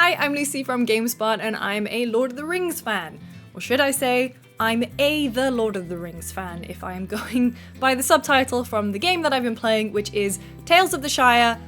Hi, I'm Lucy from GameSpot, and I'm a Lord of the Rings fan. Or should I say, I'm the Lord of the Rings fan, if I am going by the subtitle from the game that I've been playing, which is Tales of the Shire,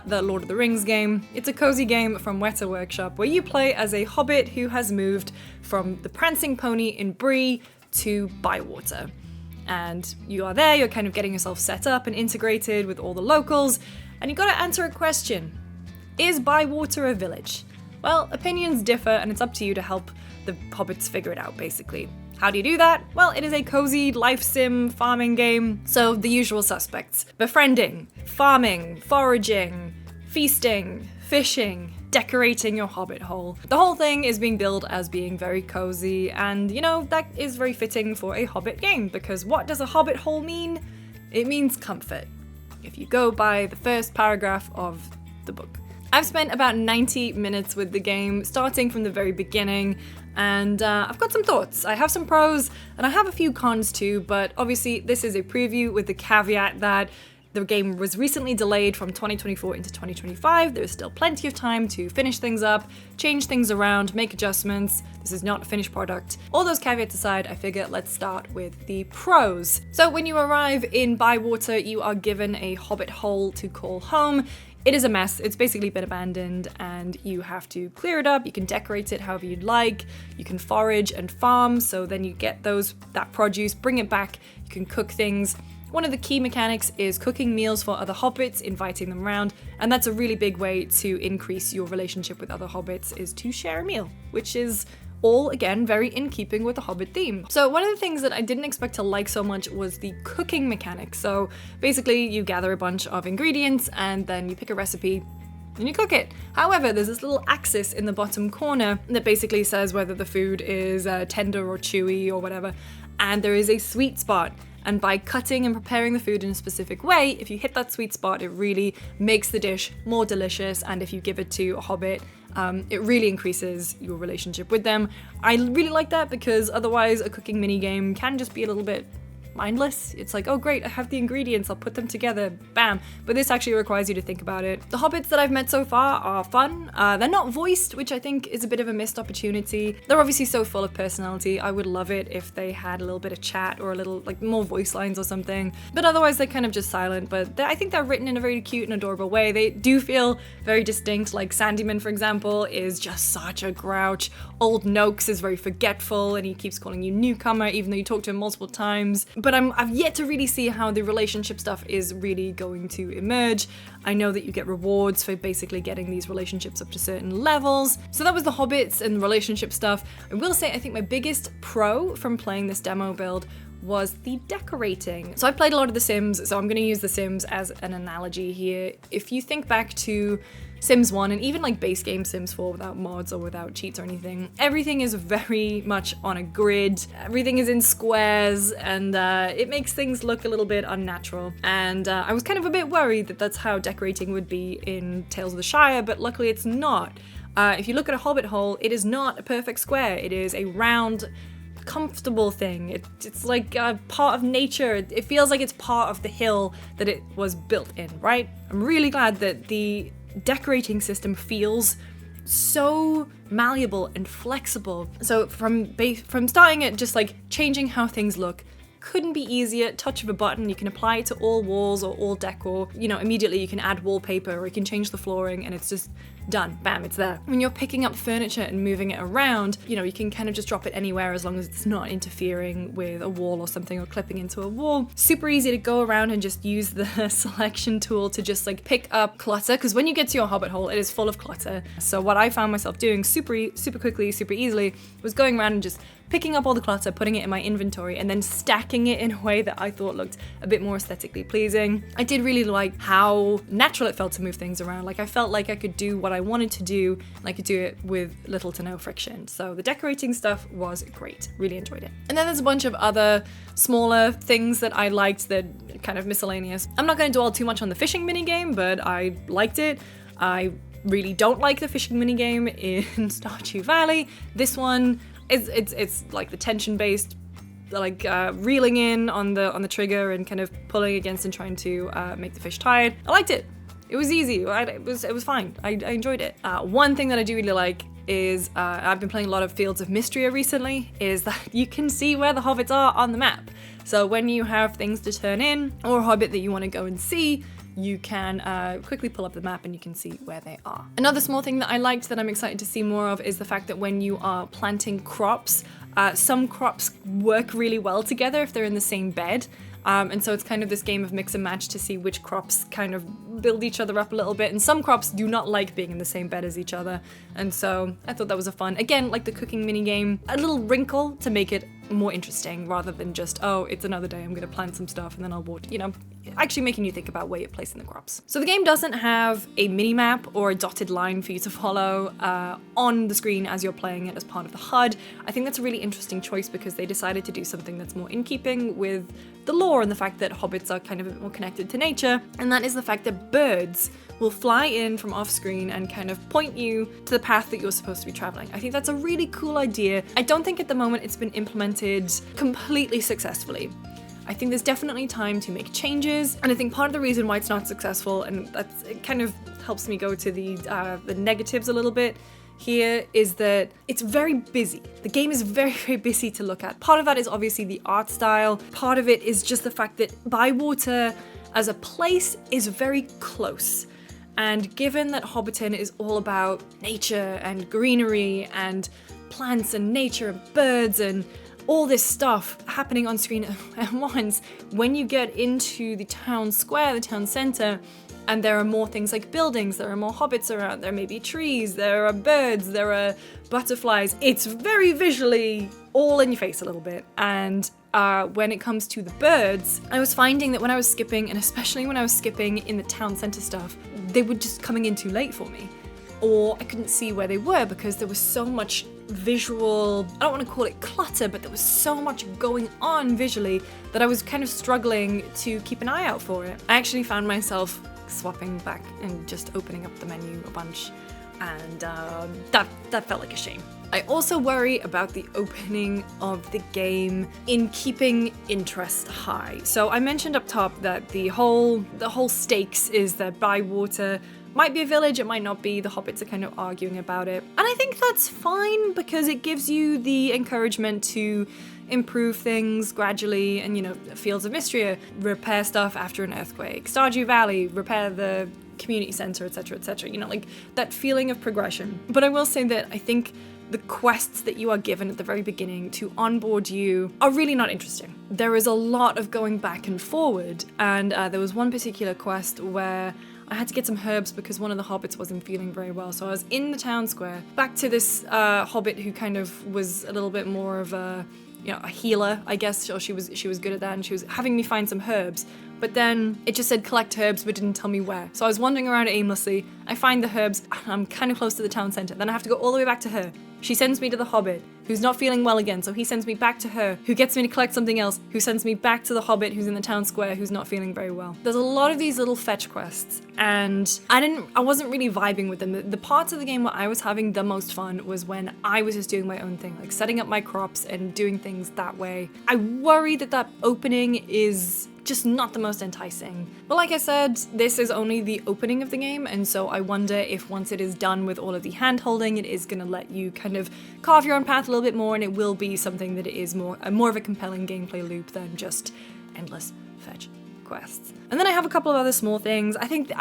the Lord of the Rings game. It's a cozy game from Weta Workshop where you play as a hobbit who has moved from the Prancing Pony in Bree to Bywater. And you are there, you're kind of getting yourself set up and integrated with all the locals, and you gotta answer a question. Is Bywater a village? Well, opinions differ, and it's up to you to help the hobbits figure it out, basically. How do you do that? Well, it is a cozy life sim farming game, so the usual suspects. Befriending, farming, foraging, feasting, fishing, decorating your hobbit hole. The whole thing is being billed as being very cozy, and you know, that is very fitting for a hobbit game, because what does a hobbit hole mean? It means comfort, if you go by the first paragraph of the book. I've spent about 90 minutes with the game, starting from the very beginning, and I've got some thoughts. I have some pros, and I have a few cons too, but obviously this is a preview with the caveat that the game was recently delayed from 2024 into 2025. There is still plenty of time to finish things up, change things around, make adjustments. This is not a finished product. All those caveats aside, I figure let's start with the pros. So when you arrive in Bywater, you are given a hobbit hole to call home. It is a mess. It's basically been abandoned and you have to clear it up. You can decorate it however you'd like. You can forage and farm, so then you get that produce, bring it back. You can cook things. One of the key mechanics is cooking meals for other hobbits, inviting them around, and that's a really big way to increase your relationship with other hobbits, is to share a meal, which is all, again, very in keeping with the Hobbit theme. So one of the things that I didn't expect to like so much was the cooking mechanic. So basically you gather a bunch of ingredients and then you pick a recipe and you cook it. However, there's this little axis in the bottom corner that basically says whether the food is tender or chewy or whatever, and there is a sweet spot. And by cutting and preparing the food in a specific way, if you hit that sweet spot, it really makes the dish more delicious. And if you give it to a hobbit, it really increases your relationship with them. I really like that, because otherwise a cooking mini game can just be a little bit mindless. It's like, oh great, I have the ingredients, I'll put them together, bam. But this actually requires you to think about it. The hobbits that I've met so far are fun. They're not voiced, which I think is a bit of a missed opportunity. They're obviously so full of personality. I would love it if they had a little bit of chat or a little, like, more voice lines or something. But otherwise they're kind of just silent, but I think they're written in a very cute and adorable way. They do feel very distinct, like Sandyman, for example, is just such a grouch. Old Noakes is very forgetful and he keeps calling you newcomer even though you talk to him multiple times. But I've yet to really see how the relationship stuff is really going to emerge. I know that you get rewards for basically getting these relationships up to certain levels. So that was the hobbits and relationship stuff. I will say I think my biggest pro from playing this demo build was the decorating. So I played a lot of The Sims, so I'm going to use The Sims as an analogy here. If you think back to Sims 1 and even like base game Sims 4 without mods or without cheats or anything, everything is very much on a grid. Everything is in squares, and it makes things look a little bit unnatural. And I was kind of a bit worried that that's how decorating would be in Tales of the Shire, but luckily it's not. If you look at a hobbit hole, it is not a perfect square. It is a round, comfortable thing. It's like a part of nature. It feels like it's part of the hill that it was built in, right? I'm really glad that the decorating system feels so malleable and flexible. So from starting at just like changing how things look, couldn't be easier. Touch of a button, you can apply it to all walls or all decor. You know, immediately you can add wallpaper or you can change the flooring and it's just done. Bam, it's there. When you're picking up furniture and moving it around, you know, you can kind of just drop it anywhere as long as it's not interfering with a wall or something or clipping into a wall. Super easy to go around and just use the selection tool to just like pick up clutter, because when you get to your hobbit hole, it is full of clutter. So what I found myself doing super quickly, super easily, was going around and just picking up all the clutter, putting it in my inventory, and then stacking it in a way that I thought looked a bit more aesthetically pleasing. I did really like how natural it felt to move things around. Like I felt like I could do what I wanted to do, and I could do it with little to no friction. So the decorating stuff was great. Really enjoyed it. And then there's a bunch of other smaller things that I liked that kind of miscellaneous. I'm not going to dwell too much on the fishing minigame, but I liked it. I really don't like the fishing minigame in Stardew Valley. This one, it's like the tension-based, like reeling in on the trigger and kind of pulling against and trying to make the fish tired. I liked it. It was easy. It was fine. I enjoyed it. One thing that I do really like is, I've been playing a lot of Fields of Mystery recently, is that you can see where the hobbits are on the map. So when you have things to turn in, or a hobbit that you want to go and see, you can quickly pull up the map and you can see where they are. Another small thing that I liked that I'm excited to see more of is the fact that when you are planting crops, some crops work really well together if they're in the same bed. And so it's kind of this game of mix and match to see which crops kind of build each other up a little bit. And some crops do not like being in the same bed as each other. And so I thought that was a fun, again, like the cooking mini game, a little wrinkle to make it more interesting rather than just, oh, it's another day, I'm gonna plant some stuff and then I'll water, you know, actually making you think about where you're placing the crops. So the game doesn't have a mini map or a dotted line for you to follow on the screen as you're playing it as part of the HUD. I think that's a really interesting choice because they decided to do something that's more in keeping with the lore and the fact that hobbits are kind of a bit more connected to nature, and that is the fact that birds will fly in from off screen and kind of point you to the path that you're supposed to be traveling. I think that's a really cool idea. I don't think at the moment it's been implemented completely successfully. I think there's definitely time to make changes, and I think part of the reason why it's not successful, and it kind of helps me go to the negatives a little bit here, is that it's very busy. The game is very, very busy to look at. Part of that is obviously the art style. Part of it is just the fact that Bywater as a place is very close. And given that Hobbiton is all about nature and greenery and plants and nature and birds and all this stuff happening on screen at once, when you get into the town square, the town center, and there are more things like buildings, there are more hobbits around, there may be trees, there are birds, there are butterflies. It's very visually all in your face a little bit. And when it comes to the birds, I was finding that when I was skipping, and especially when I was skipping in the town center stuff, they were just coming in too late for me. Or I couldn't see where they were because there was so much visual, I don't want to call it clutter, but there was so much going on visually that I was kind of struggling to keep an eye out for it. I actually found myself swapping back and just opening up the menu a bunch, and that felt like a shame. I also worry about the opening of the game in keeping interest high. So I mentioned up top that the whole stakes is that Bywater might be a village, it might not be. The hobbits are kind of arguing about it. And I think that's fine because it gives you the encouragement to improve things gradually and, you know, Fields of Mystery, repair stuff after an earthquake. Stardew Valley, repair the community center, etc., etc. You know, like that feeling of progression. But I will say that I think the quests that you are given at the very beginning to onboard you are really not interesting. There is a lot of going back and forward, and there was one particular quest where I had to get some herbs because one of the hobbits wasn't feeling very well. So I was in the town square, back to this hobbit who kind of was a little bit more of a, you know, a healer, I guess. Or she was good at that, and she was having me find some herbs. But then it just said collect herbs, but didn't tell me where. So I was wandering around aimlessly. I find the herbs, and I'm kind of close to the town center. Then I have to go all the way back to her. She sends me to the hobbit, who's not feeling well again, so he sends me back to her, who gets me to collect something else, who sends me back to the hobbit who's in the town square, who's not feeling very well. There's a lot of these little fetch quests, and I wasn't really vibing with them. The parts of the game where I was having the most fun was when I was just doing my own thing, like setting up my crops and doing things that way. I worry that opening is just not the most enticing. But like I said, this is only the opening of the game, and so I wonder if once it is done with all of the hand-holding, it is gonna let you kind of carve your own path a little bit more, and it will be something that is more of a compelling gameplay loop than just endless fetch quests. And then I have a couple of other small things. I think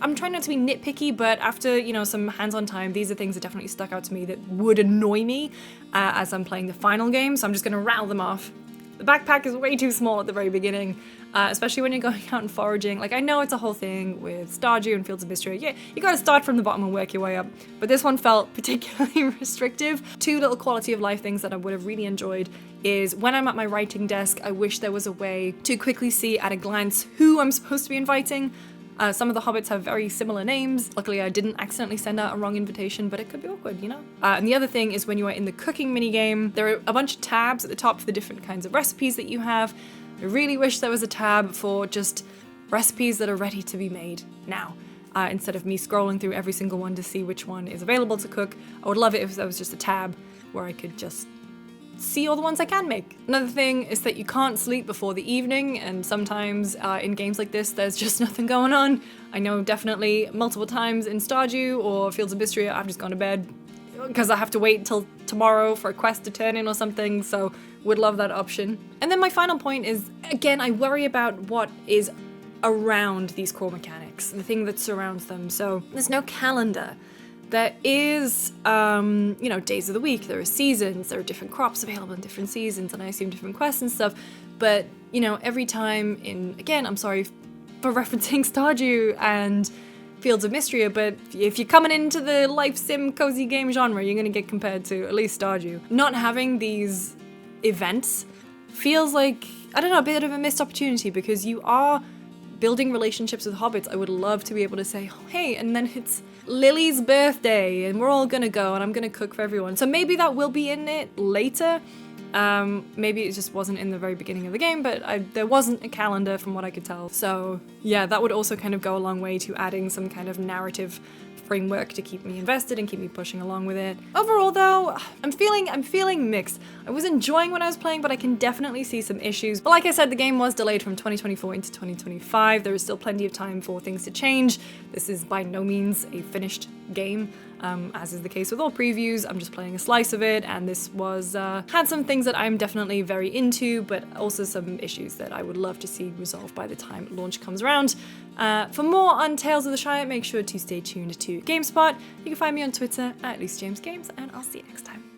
I'm trying not to be nitpicky, but after, you know, some hands-on time, these are things that definitely stuck out to me that would annoy me as I'm playing the final game, so I'm just gonna rattle them off. The backpack is way too small at the very beginning, especially when you're going out and foraging. Like, I know it's a whole thing with Stardew and Fields of Mystery. Yeah, you gotta start from the bottom and work your way up. But this one felt particularly restrictive. Two little quality of life things that I would have really enjoyed is when I'm at my writing desk, I wish there was a way to quickly see at a glance who I'm supposed to be inviting. Some of the hobbits have very similar names. Luckily, I didn't accidentally send out a wrong invitation, but it could be awkward, you know? And the other thing is when you are in the cooking minigame, there are a bunch of tabs at the top for the different kinds of recipes that you have. I really wish there was a tab for just recipes that are ready to be made now. Instead of me scrolling through every single one to see which one is available to cook. I would love it if there was just a tab where I could just see all the ones I can make. Another thing is that you can't sleep before the evening, and sometimes in games like this there's just nothing going on. I know definitely multiple times in Stardew or Fields of Mystery I've just gone to bed because I have to wait till tomorrow for a quest to turn in or something, so would love that option. And then my final point is, again, I worry about what is around these core mechanics, the thing that surrounds them. So there's no calendar. There is, days of the week, there are seasons, there are different crops available in different seasons, and I assume different quests and stuff. But, every time again, I'm sorry for referencing Stardew and Fields of Mystery, but if you're coming into the life sim cozy game genre, you're gonna get compared to at least Stardew. Not having these events feels like, I don't know, a bit of a missed opportunity, because you are building relationships with hobbits. I would love to be able to say, oh, hey, and then it's Lily's birthday and we're all gonna go and I'm gonna cook for everyone. So maybe that will be in it later. Maybe it just wasn't in the very beginning of the game, but there wasn't a calendar from what I could tell. So yeah, that would also kind of go a long way to adding some kind of narrative framework to keep me invested and keep me pushing along with it. Overall though, I'm feeling mixed. I was enjoying when I was playing, but I can definitely see some issues. But like I said, the game was delayed from 2024 into 2025. There is still plenty of time for things to change. This is by no means a finished game. As is the case with all previews, I'm just playing a slice of it, and this was had some things that I'm definitely very into, but also some issues that I would love to see resolved by the time launch comes around. For more on Tales of the Shire, make sure to stay tuned to GameSpot. You can find me on Twitter at LeeSJamesGames, and I'll see you next time.